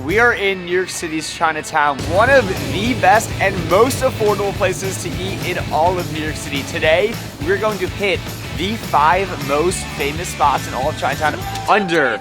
We are in New York City's Chinatown, one of the best and most affordable places to eat in all of New York City. Today, we're going to hit the 5 most famous spots in all of Chinatown under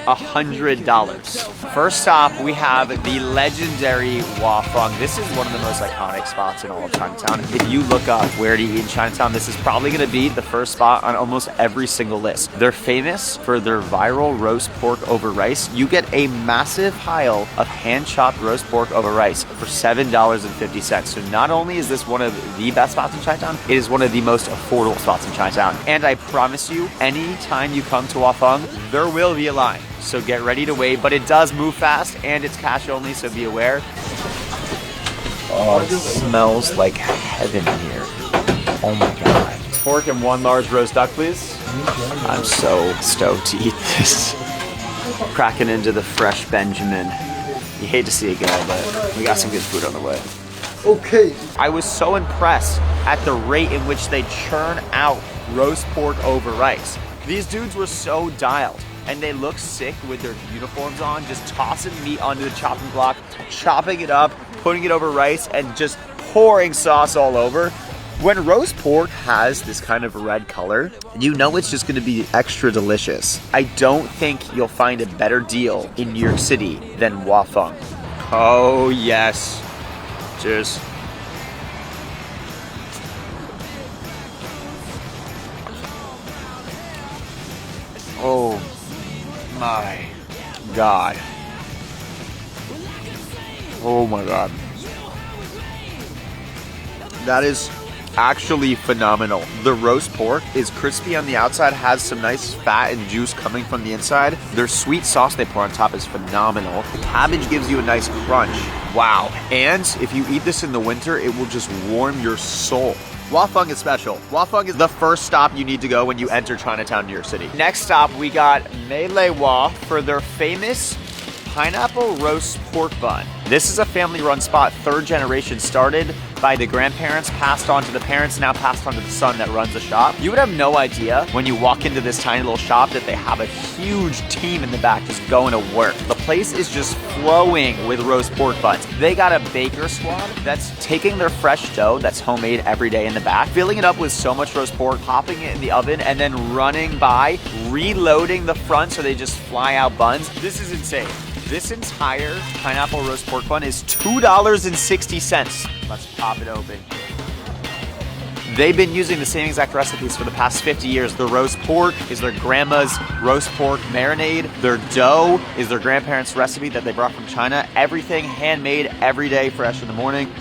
$100. First stop, we have the legendary Wafeng. This is one of the most iconic spots in all of Chinatown. If you look up where to eat in Chinatown, this is probably gonna be the first spot on almost every single list. They're famous for their viral roast pork over rice. You get a massive pile of hand-chopped roast pork over rice for $7.50. So not only is this one of the best spots in Chinatown, it is one of the most affordable spots in Chinatown. And I promise you, anytime you come to Wafeng, there will be a line. So get ready to wait, but it does move fast and it's cash only, so be aware. Oh, it smells like heaven here. Oh my God. Pork and 1 large roast duck, please. I'm so stoked to eat this. Cracking into the fresh Benjamin. You hate to see it go, but we got some good food on the way. Okay. I was so impressed at the rate in which they churn out roast pork over rice. These dudes were so dialed. And they look sick with their uniforms on, just tossing meat onto the chopping block, chopping it up, putting it over rice, and just pouring sauce all over. When roast pork has this kind of red color, you know it's just gonna be extra delicious. I don't think you'll find a better deal in New York City than Wafeng. Oh yes, cheers. Oh my God. Oh my God. That is actually phenomenal. The roast pork is crispy on the outside, has some nice fat and juice coming from the inside. Their sweet sauce they pour on top is phenomenal. The cabbage gives you a nice crunch. Wow. And if you eat this in the winter, it will just warm your soul. Wafeng is special. Wafeng is the first stop you need to go when you enter Chinatown, New York City. Next stop, we got Meileiwa for their famous pineapple roast pork bun. This is a family-run spot, 3rd generation, started by the grandparents, passed on to the parents, now passed on to the son that runs the shop. You would have no idea when you walk into this tiny little shop that they have a huge team in the back just going to work. The place is just flowing with roast pork buns. They got a baker squad that's taking their fresh dough that's homemade every day in the back, filling it up with so much roast pork, popping it in the oven, and then running by, reloading the front so they just fly out buns. This is insane. This entire pineapple roast pork bun is $2.60. Let's pop it open. They've been using the same exact recipes for the past 50 years. The roast pork is their grandma's roast pork marinade. Their dough is their grandparents' recipe that they brought from China. Everything handmade every day, fresh in the morning.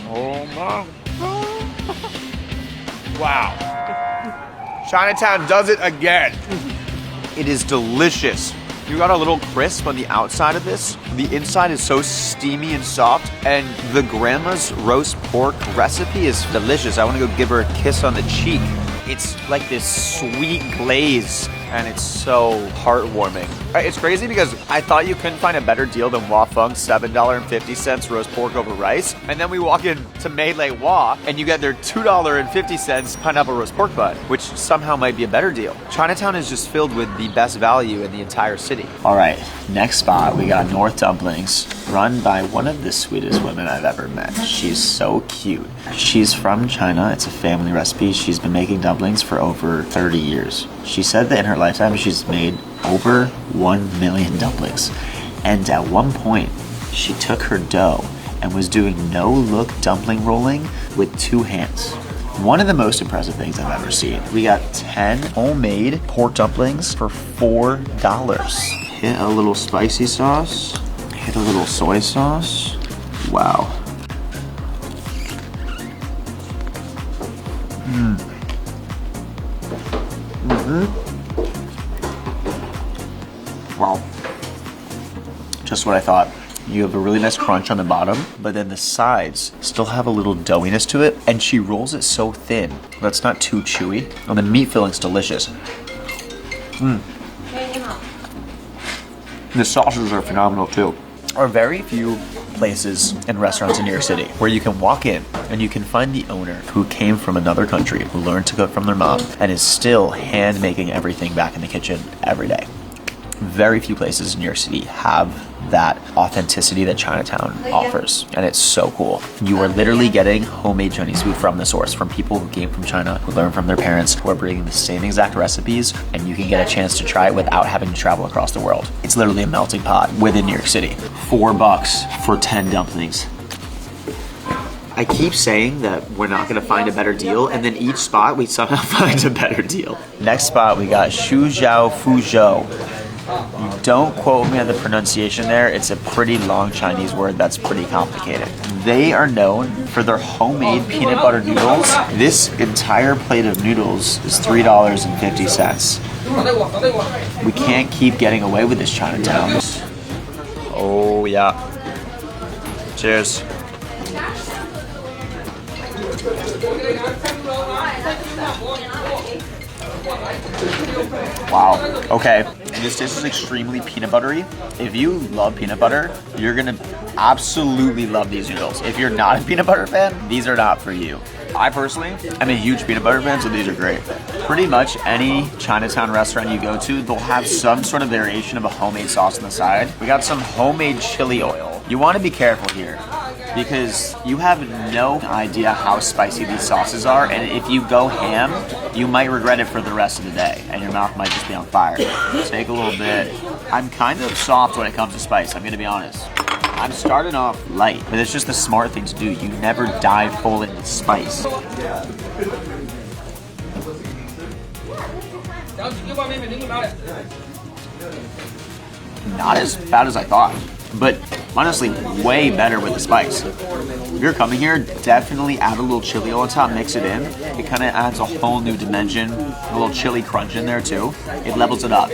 Oh my. Wow. Chinatown does it again. It is delicious. You got a little crisp on the outside of this. The inside is so steamy and soft, and the grandma's roast pork recipe is delicious. I want to go give her a kiss on the cheek. It's like this sweet glaze, and it's so heartwarming. It's crazy because I thought you couldn't find a better deal than Wafeng's $7.50 roast pork over rice. And then we walk into Meileiwa, and you get their $2.50 pineapple roast pork bun, which somehow might be a better deal. Chinatown is just filled with the best value in the entire city. All right, next spot, we got North Dumplings, run by one of the sweetest women I've ever met. She's so cute. She's from China. It's a family recipe. She's been making dumplings for over 30 years. She said that in her lifetime, she's made over 1 million dumplings. And at one point, she took her dough and was doing no-look dumpling rolling with 2 hands. One of the most impressive things I've ever seen. We got 10 homemade pork dumplings for $4. Hit a little spicy sauce, hit a little soy sauce. Wow. Wow. Just what I thought. You have a really nice crunch on the bottom, but then the sides still have a little doughiness to it, and she rolls it so thin that's not too chewy, and the meat filling's delicious. The sauces are phenomenal too. There are very few places and restaurants in New York City where you can walk in and you can find the owner who came from another country, who learned to cook from their mom, and is still hand making everything back in the kitchen every day. Very few places in New York City have that authenticity that Chinatown offers, and it's so cool. You are literally getting homemade Chinese food from the source, from people who came from China, who learned from their parents, who are bringing the same exact recipes, and you can get a chance to try it without having to travel across the world. It's literally a melting pot within New York City. $4 for 10 dumplings. I keep saying that we're not gonna find a better deal, and then each spot we somehow find a better deal. Next spot, we got Shujiao Fuzhou. Don't quote me on the pronunciation there. It's a pretty long Chinese word that's pretty complicated. They are known for their homemade peanut butter noodles. This entire plate of noodles is $3.50. We can't keep getting away with this, Chinatown. Oh yeah. Cheers. Wow. Okay. This dish is extremely peanut buttery. If you love peanut butter, you're gonna absolutely love these noodles. If you're not a peanut butter fan, these are not for you. I personally am a huge peanut butter fan, so these are great. Pretty much any Chinatown restaurant you go to, they'll have some sort of variation of a homemade sauce on the side. We got some homemade chili oil. You want to be careful here, because you have no idea how spicy these sauces are, and if you go ham, you might regret it for the rest of the day, and your mouth might just be on fire. Take a little bit. I'm kind of soft when it comes to spice, I'm gonna be honest. I'm starting off light, but it's just the smart thing to do. You never dive full into spice. Not as bad as I thought, but honestly, way better with the spice. If you're coming here, definitely add a little chili oil on top, mix it in. It kind of adds a whole new dimension, a little chili crunch in there too. It levels it up.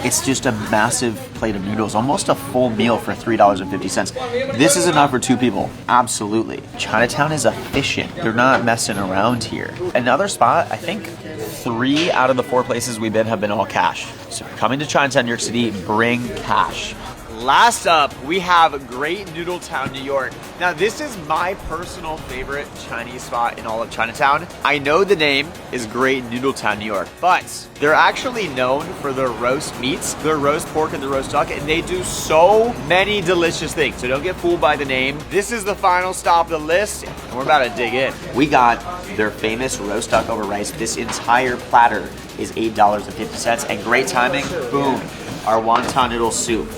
It's just a massive plate of noodles, almost a full meal for $3.50. This is enough for 2 people, absolutely. Chinatown is efficient. They're not messing around here. Another spot, I think 3 out of the 4 places we've been have been all cash. So if you're coming to Chinatown, New York City, bring cash. Last up, we have Great Noodle Town, New York. Now, this is my personal favorite Chinese spot in all of Chinatown. I know the name is Great Noodle Town, New York, but they're actually known for their roast meats, their roast pork and their roast duck, and they do so many delicious things. So don't get fooled by the name. This is the final stop of the list, and we're about to dig in. We got their famous roast duck over rice. This entire platter is $8.50, and great timing, boom, our wonton noodle soup.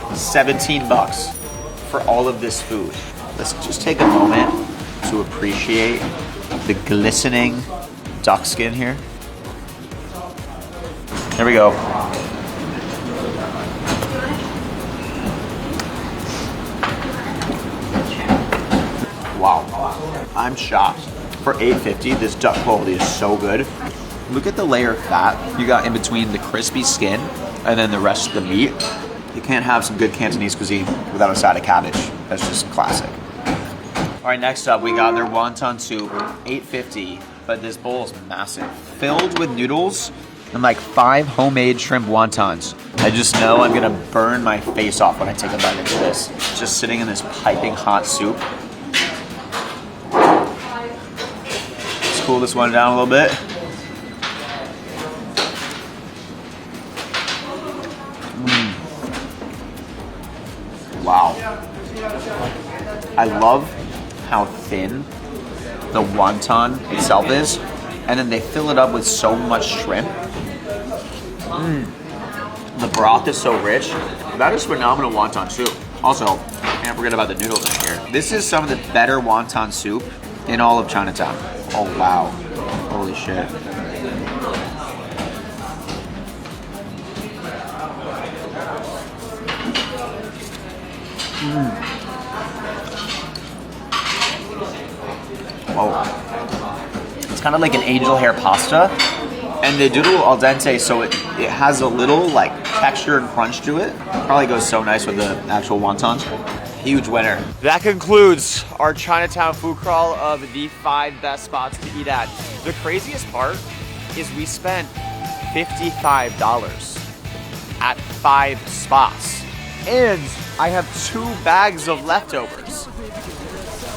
$17 for all of this food. Let's just take a moment to appreciate the glistening duck skin here. There we go. Wow, I'm shocked. For $8.50, this duck quality is so good. Look at the layer of fat you got in between the crispy skin and then the rest of the meat. You can't have some good Cantonese cuisine without a side of cabbage. That's just classic. All right, next up, we got their wonton soup, $8.50, but this bowl is massive. Filled with noodles and like 5 homemade shrimp wontons. I just know I'm gonna burn my face off when I take a bite into this. Just sitting in this piping hot soup. Let's cool this one down a little bit. Wow. I love how thin the wonton itself is, and then they fill it up with so much shrimp. The broth is so rich. That is phenomenal wonton soup. Also, can't forget about the noodles in here. This is some of the better wonton soup in all of Chinatown. Oh wow. Holy shit. Whoa. It's kind of like an angel hair pasta, and they do it al dente, so it has a little like texture and crunch to it. Probably goes so nice with the actual wontons. Huge winner. That concludes our Chinatown food crawl of the 5 best spots to eat at. The craziest part is we spent $55 at 5 spots. And I have 2 bags of leftovers.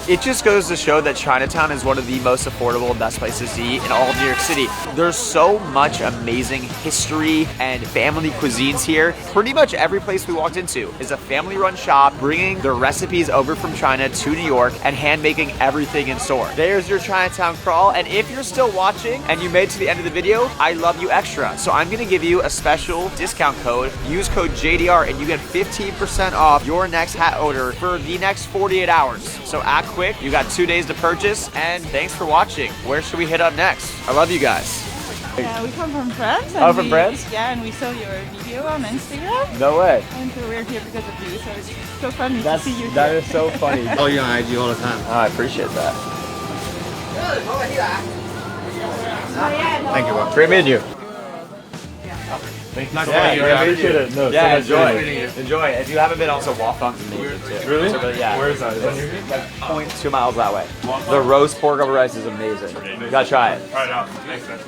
It just goes to show that Chinatown is one of the most affordable and best places to eat in all of New York City. There's so much amazing history and family cuisines here. Pretty much every place we walked into is a family-run shop bringing their recipes over from China to New York and hand-making everything in store. There's your Chinatown crawl, and if you're still watching and you made it to the end of the video, I love you extra. So I'm gonna give you a special discount code. Use code JDR and you get 15% off your next hat order for the next 48 hours. So act quick, you got 2 days to purchase, and thanks for watching. Where should we hit up next? I love you guys. Yeah, we come from France. Oh, from France? Yeah, and we saw your video on Instagram. No way. And so we're here because of you, so it's so funny to see you here. That is so funny. Oh, you on IG all the time. Oh, I appreciate that. Thank you, bro. Great meeting you. Nice Yeah, to meet you. I appreciate it. No, Yeah, enjoy. meeting you. Enjoy. If you haven't been, also Wafang's amazing too. Really? So, yeah. Where is that? Is that near here? Like 0.2 miles that way. The roast pork over rice is amazing. You gotta try it. Try it out. Thanks, man.